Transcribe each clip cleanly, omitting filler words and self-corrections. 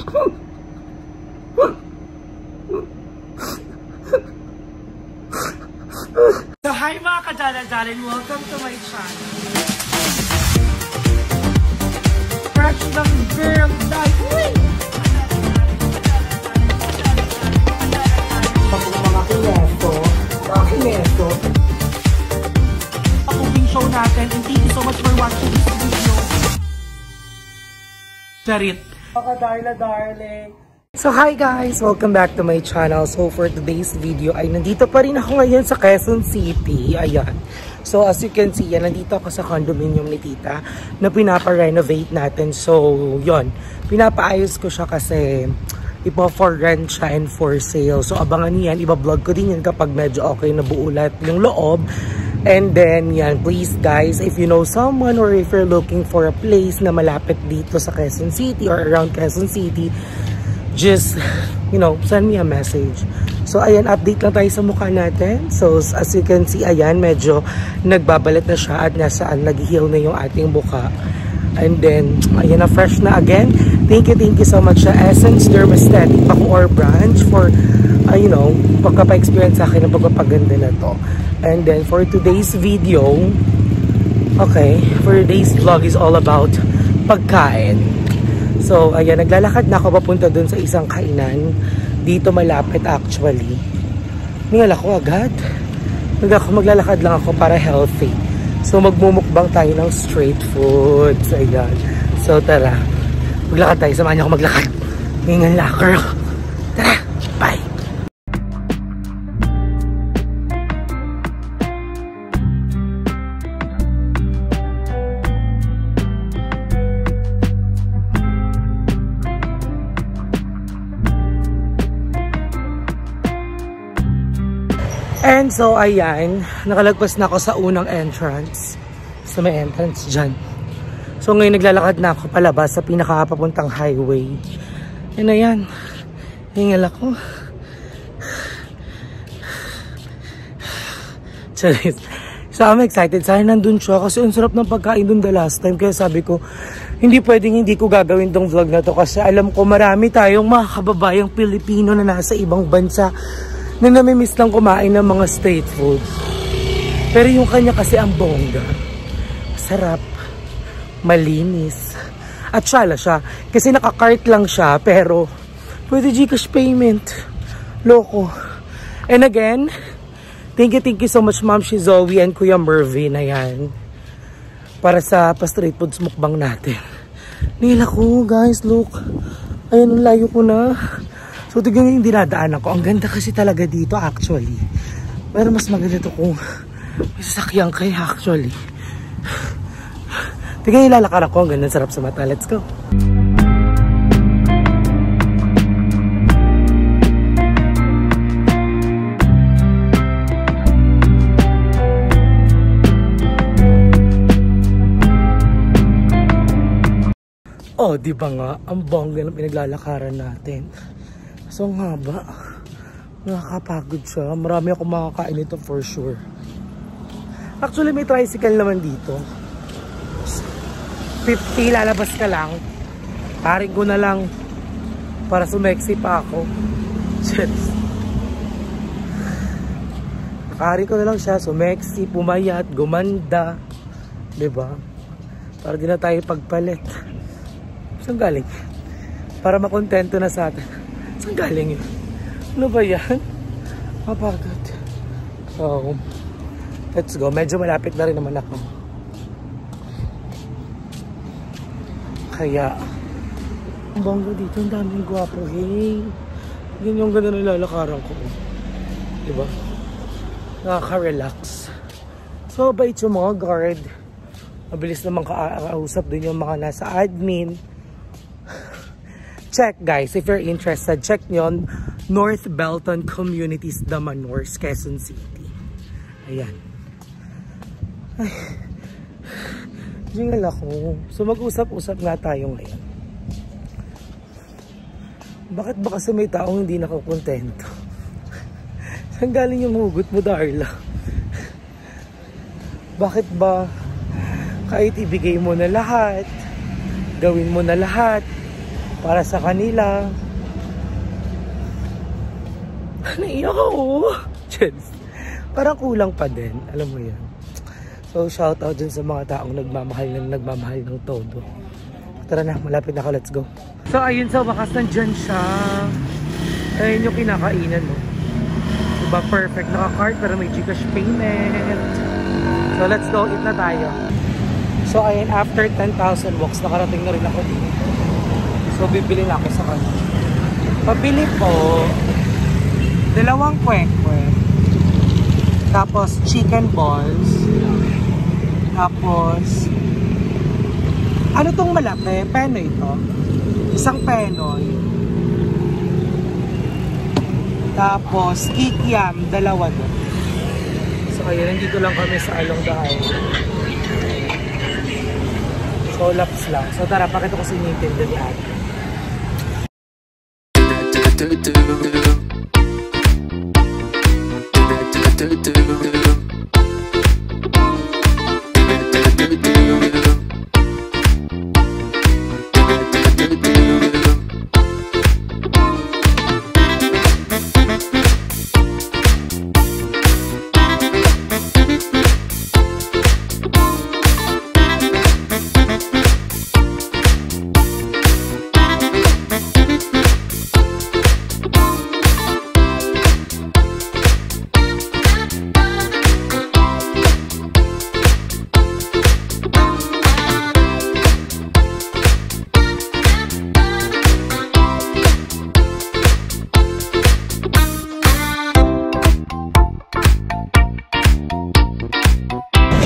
So hi mga kadala-dalan, welcome to my channel. Fresh ng girl dahil mga kineso pag-cooking show natin, and thank you so much for watching this video. Charit mga darling. So hi guys! Welcome back to my channel. So for today's video ay nandito pa rin ako ngayon sa Quezon City. Ayan. So as you can see, nandito ako sa condominium ni Tita na pinapa-renovate natin. So yon, pinapaayos ko siya kasi ipo-for rent siya and for sale. So abangan niyan, iba-vlog ko din yan kapag medyo okay na buo lahat yung loob. And then yan, please guys, if you know someone or if you're looking for a place na malapit dito sa Quezon City or around Quezon City, just, you know, send me a message. So, ayan, update lang tayo sa mukha natin. So, as you can see, ayan, medyo nagbabalat na siya at nasaan, nag-heal na yung ating mukha. And then, ayan na, fresh na again. Thank you so much sa Essence Dermaesthetic Bacoor branch for, you know, pagkapa-experience sa akin ng pagpapaganda na to. And then, for today's video, okay, for today's vlog is all about pagkain. So, ayan, naglalakad na ako papunta dun sa isang kainan. Dito malapit actually. Ningal ako agad. Maglalakad lang ako para healthy. So, magmumukbang tayo ng street foods. Ayan. So, tara. Maglakad tayo. Samahan niyo ako maglakad. Ningal lakar. Tara. Bye. And so, ayan, nakalagpas na ako sa unang entrance. Sa may entrance dyan. So, ngayon naglalakad na ako palabas sa pinakapapuntang highway. And ayan, hingal ako. Charis. So, I'm excited. Sana nandun siya kasi ang sarap ng pagkain dun the last time. Kaya sabi ko, hindi pwedeng hindi ko gagawin tong vlog na to kasi alam ko marami tayong mga kababayang Pilipino na nasa ibang bansa na namimiss lang kumain ng mga street food. Pero yung kanya kasi ang bongga. Sarap. Malinis. At syala siya. Kasi nakakart lang siya pero pwede Gcash payment. Loko. And again, thank you so much Ma'am Zoe and Kuya Mervin. Ayan. Para sa pa-street foods mukbang natin. Nila ko guys, look. Ayan, ang layo ko na. So, tignan yung dinadaan ako. Ang ganda kasi talaga dito actually. Pero mas maganda ito kung may sasakyan kayo actually. Tignan yung lalakar ako. Ang ganda, sarap sa mata. Let's go! Oh, di ba nga? Ang bongga ng pinaglalakaran natin. So, ang haba. Nakakapagod siya. Marami akong makakain ito for sure. Actually, may tricycle naman dito. 50, lalabas ka lang. Paring ko na lang para sumeksi pa ako. Shit. Paring ko na lang siya. Sumeksi, pumayat, gumanda. Diba? Para di na tayo pagpalit. Saan galing? Para makontento na sa atin. Saan galing yun? Ano ba yan? Mapagod. So, let's go. Medyo malapit na rin naman ako. Kaya, ang bongga dito, ang daming gwapo. Hey, yun yung ganda na lalakaran ko. Diba? Nakaka-relax. So, bait yung mga guard. Mabilis naman kausap din yung mga nasa admin. Check guys, if you're interested, check nyo North Belton Communities Damanors, Quezon City. Ayan. Ay, jingle ako. So mag-usap-usap nga tayo ngayon. Bakit ba kasi may taong hindi nakakontento? Saan galing yung hugot mo, Darla? Bakit ba kahit ibigay mo na lahat, gawin mo na lahat, para sa kanila. Naiyak ako. Parang kulang pa din. Alam mo yan. So, shout out dun sa mga taong nagmamahal ng todo. Tara na, malapit na ako. Let's go. So, ayun sa wakas nandyan siya. Ayun yung kinakainan, no? Diba, perfect. Naka-card pero may Gcash payment. So, let's go. Eat na tayo. So, ayun, after 10,000 walks, nakarating na rin ako dito. So, bibili na ako sa kanya. Pabili po, 2 kwek-kwek. Tapos, chicken balls. Tapos, ano tong malaki? Penoy ito. Isang penoy. Tapos, kikiam, 2 doon. So, ayun, nandito lang kami sa Along the Highway. So, laps lang. So, tara, pakita ko sa inyo yung tinda ni ate.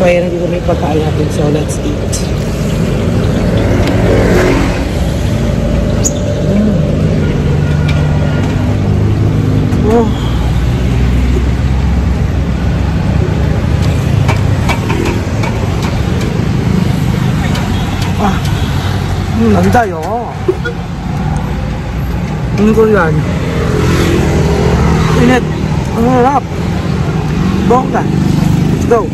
So, ayan, dito may pagkain natin. So, let's eat. Oh. Nanday, oh. Ano ko yan? Init. Ang harap. Bongga. Let's go.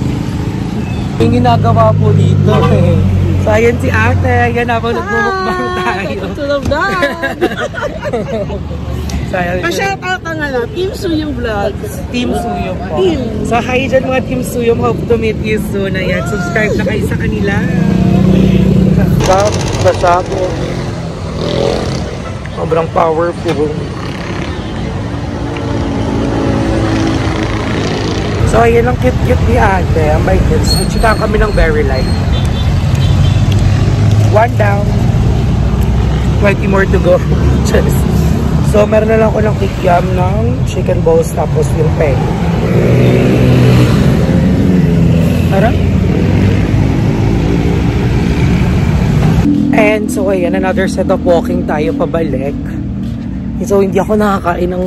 Yung ginagawa po dito eh. So, ayan si ate. Ayan habang nagmumukbang tayo. Tulog na! Pa-shout out ang Team Suyong Vlogs. Team Suyong po. So, hi dyan mga Team Suyong. Hope to meet you soon. Ayan, subscribe na kayo sa kanila. Basabo. Sobrang powerful. So, ayan ang cute-cute ni ate. Ang bait yun. So, chika kami ng Berry Light. 1 down. 20 more to go. So, meron na lang ako ng kikiam ng chicken balls tapos yung peg. Tara. And so, ayan. Another set of walking tayo pabalik. So, hindi ako nakakain ng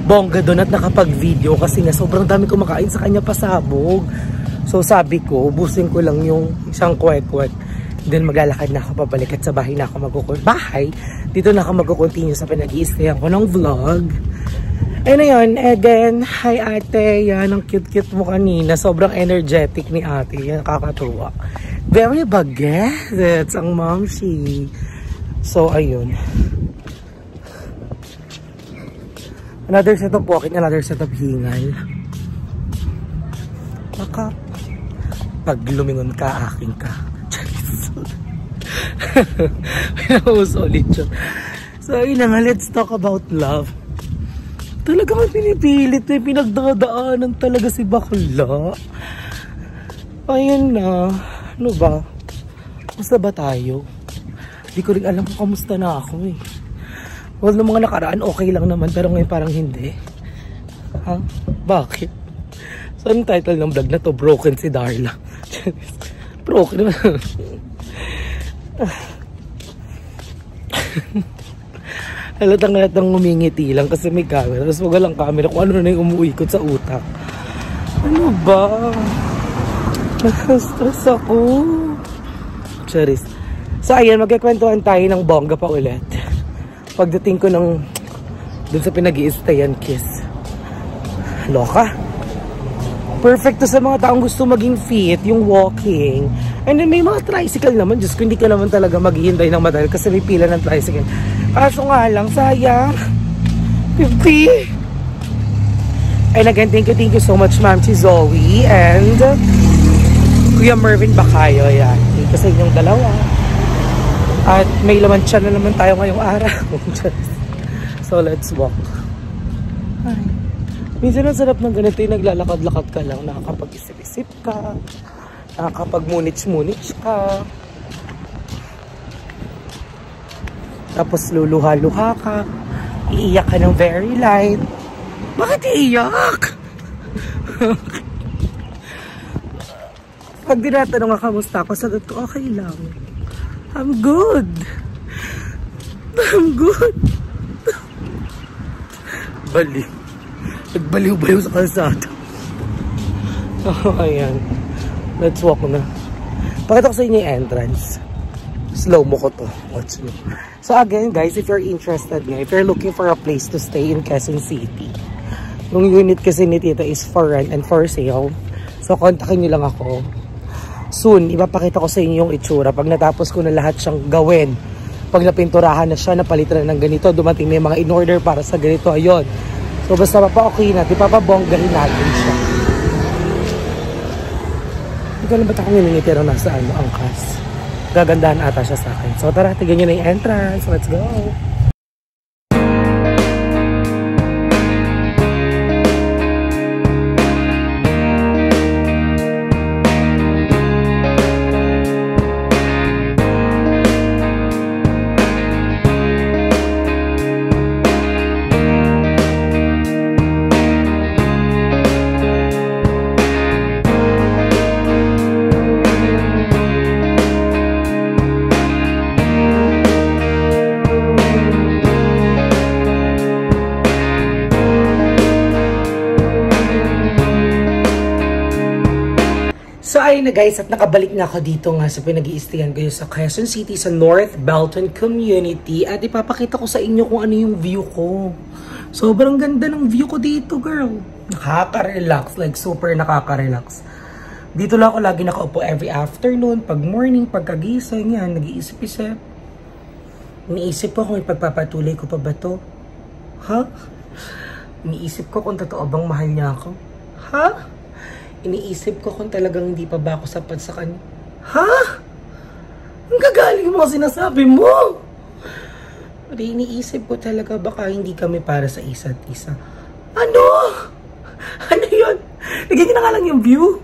bongga doon at nakapag-video kasi nga sobrang dami kumakain sa kanya pasabog. So sabi ko, ubusin ko lang yung isang kwek-kwek. Then maglalakad na ako pabalik at sa bahay na ako dito na ako mag-continue sa pinag-i-stayan ko ng vlog. And ayun, again, hi ate. Yan, ang cute-cute mo kanina. Sobrang energetic ni ate. Yan, nakakatuwa. Very bagets ang momshi. So ayun. Another set of walking, another set of hingal. Baka pag lumingon ka, aking ka. Pinausulit siya. So, ayun na nga, let's talk about love. Talagang pinipilit eh, pinagdadaanan talaga si bakla. Ayun na. Ano ba? Kamusta ba tayo? Di ko rin alam kung kamusta na ako eh. Well, ng mga nakaraan, okay lang naman. Pero ngayon parang hindi. Ha? Bakit? So, anong title ng vlog na to? Broken si Darla. Broken naman. Halatang ngumingiti lang kasi may camera. Tapos wag lang camera kung ano na yung umuikot sa utak. Ano ba? Stress ako. Charis. So, ayan. Magkikwentuhan tayo ng bongga pa ulit. Pagdating ko ng dun sa pinag-i-stayan kiss. Loka. Perfect to sa mga taong gusto maging fit, yung walking. And then may mga tricycle naman. Diyos ko, hindi ka naman talaga maghihintay ng matagal kasi may pila ng tricycle. Kaso nga lang, sayang. 50. And again, thank you so much, Ma'am si Zoe and Kuya Mervin Bacayo. Yan. Thank you sa inyong dalawa. At may laman siya na naman tayo ngayong araw. So, let's walk. Ay. Minsan ang sarap ng ganito yung naglalakad-lakad ka lang. Nakakapag-isip-isip ka. Nakakapag-munits-munits ka. Tapos luluha-luha ka. Iiyak ka ng very light. Bakit iiyak? Pag dinatanong nga kamusta ako, sagot ko, okay lang. I'm good. I'm good. Baliw. Nagbaliw-baliw sa kalsada. Oh, ayan. Let's walk na. Pakita ko sa inyo yung entrance. Slow mo ko to. Watch me. So again, guys, if you're interested nga, if you're looking for a place to stay in Quezon City, yung unit kasi ni Tita is for rent and for sale. So, kontakin nyo lang ako. Soon, ipapakita ko sa inyo yung itsura. Pag natapos ko na lahat siyang gawin, pag napinturahan na siya, napalitan na ng ganito, dumating na yung mga in-order para sa ganito, ayun. So, basta mapa-okay natin, papabonggahin natin siya. Hindi ko alam ba't ako nilingit, pero nasa angkas. Gagandahan ata siya sa akin. So, tara, tignan nyo na yung entrance. Let's go! So ayun na guys, at nakabalik na ako dito nga sa pinag-i-stayan ko sa Quezon City sa North Belton Community at ipapakita ko sa inyo kung ano yung view ko. Sobrang ganda ng view ko dito, girl. Nakaka-relax, like super nakaka-relax. Dito lang ako lagi nakaupo every afternoon, pag morning, pagkagising, yan, nag-iisip-isip. Iniisip ko kung ipagpapatuloy ko pa ba to. Ha? Iniisip ko kung totoo bang mahal niya ako. Ha? Iniisip ko kung talagang hindi pa ba ako sapat sa kanya. Ha? Ang gagaling mo sinasabi mo. Pero iniisip ko talaga baka hindi kami para sa isa't isa. Ano? Ano yun? Lagyan na nga lang yung view.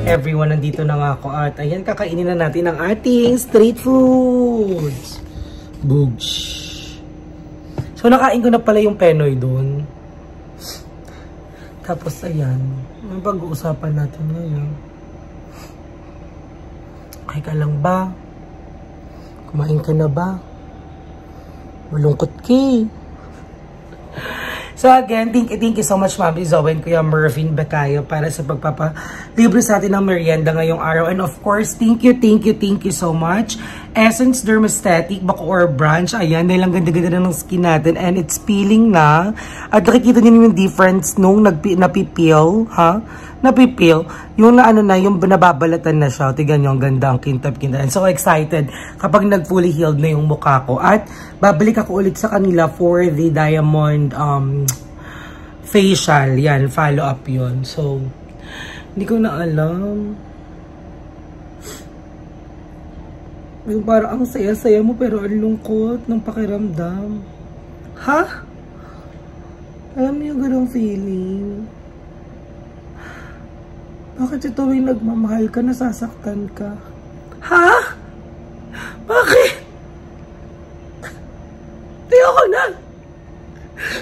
Everyone, nandito na nga ako at ayan, kakainin na natin ang ating street foods. Boogs. So, nakain ko na pala yung Penoy doon. Tapos, ayan. May pag-uusapan natin ngayon. Okay ka lang ba? Kumain ka na ba? Malungkot ka eh. So again, thank you so much, Ma'am Zoe and Kuya Mervin Bacayo para sa pagpapalibre sa atin ng merienda ngayong araw. And of course, thank you so much. Essence Dermaesthetic, Bacoor Branch. Ayan, dahil ang ganda-ganda ng skin natin. And it's peeling na. At nakikita niyo yung difference nung napipeel, ha? Napipeel. Yung na ano na, yung nababalatan na siya. Tignan nyo, ang ganda, ang kintab-kintab. And so excited kapag nag-fully healed na yung mukha ko. At babalik ako ulit sa kanila for the diamond facial. Yan, follow-up yun. So, hindi ko na alam. Yung parang ang saya-saya mo pero ang lungkot ng pakiramdam. Ha? Alam mo yung ganong feeling? Bakit ito yung nagmamahal ka, nasasaktan ka? Ha? Bakit? Ayoko na!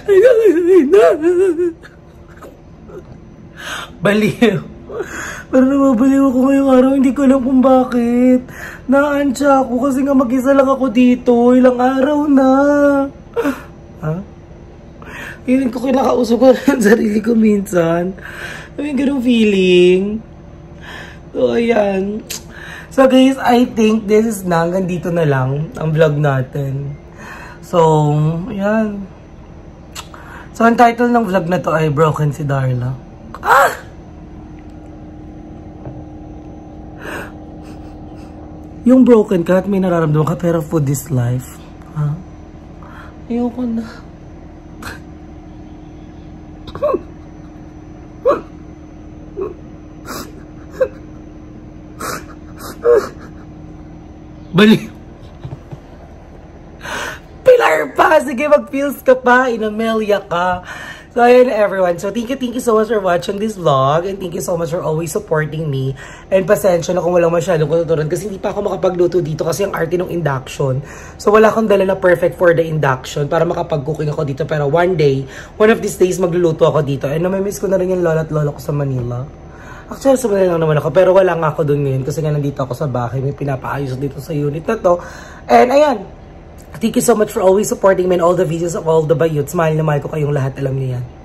Ayoko na! Baliw. Pero nababaliw ako ngayong araw. Hindi ko alam kung bakit. Naansya ako kasi nga mag-isa lang ako dito. Ilang araw na. Ha? Feeling ko kinakausap ko ng sarili ko minsan. May ganung feeling. So, ayan. So, guys, I think this is na. Hanggang dito na lang ang vlog natin. So, ayan. So, ang title ng vlog na to ay Broken si Darla. Ah! Yung broken ka at may nararamdaman ka pero food is life. Ha? Ayoko na. Bali. Pilar pa! Sige, mag-feels ka pa. Inamelia ka. So, ayun everyone. So, thank you so much for watching this vlog. And thank you so much for always supporting me. And pasensya na kung walang masyadong kututuran. Kasi hindi pa ako makapagluto dito kasi ang arte ng induction. So, wala akong dala na perfect for the induction para makapag-cooking ako dito. Pero one day, one of these days, magluluto ako dito. And namimiss ko na rin yung lola at lola ko sa Manila. Actually, sa Manila lang naman ako. Pero wala nga ako dun ngayon kasi nga nandito ako sa bahay. May pinapaayos dito sa unit na to. And ayan. Thank you so much for always supporting me in all the videos of all the bayuts. Mahal na mahal ko kayong lahat. Alam niyo yan.